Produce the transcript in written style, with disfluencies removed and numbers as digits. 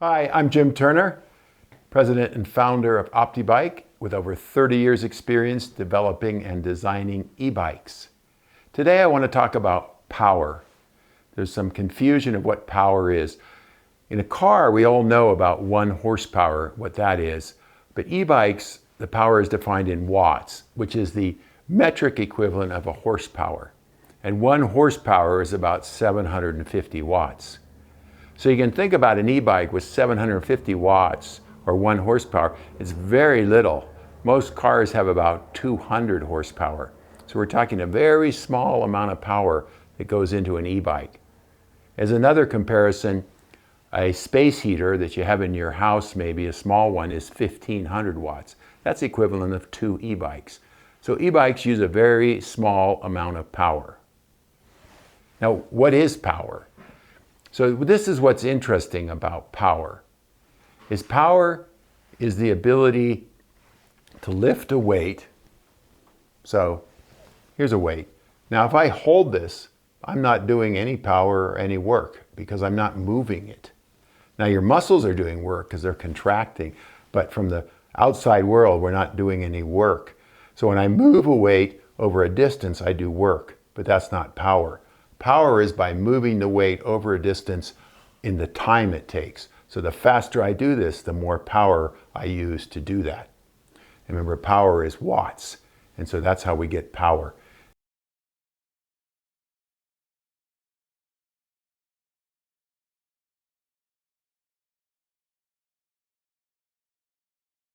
Hi, I'm Jim Turner, president and founder of OptiBike with over 30 years experience developing and designing e-bikes. Today I want to talk about power. There's some confusion of what power is. In a car, we all know about 1 horsepower, what that is. But e-bikes, the power is defined in watts, which is the metric equivalent of a horsepower. And 1 horsepower is about 750 watts. So you can think about an e-bike with 750 watts or 1 horsepower. It's very little. Most cars have about 200 horsepower. So we're talking a very small amount of power that goes into an e-bike. As another comparison, a space heater that you have in your house, maybe a small one, is 1,500 watts. That's the equivalent of 2 e-bikes. So e-bikes use a very small amount of power. Now, what is power? So this is what's interesting about power. Power is the ability to lift a weight. So here's a weight. Now if I hold this, I'm not doing any power or any work because I'm not moving it. Now your muscles are doing work because they're contracting, but from the outside world, we're not doing any work. So when I move a weight over a distance, I do work, but that's not power. Power is by moving the weight over a distance in the time it takes. So the faster I do this, the more power I use to do that. And remember, power is watts. And so that's how we get power.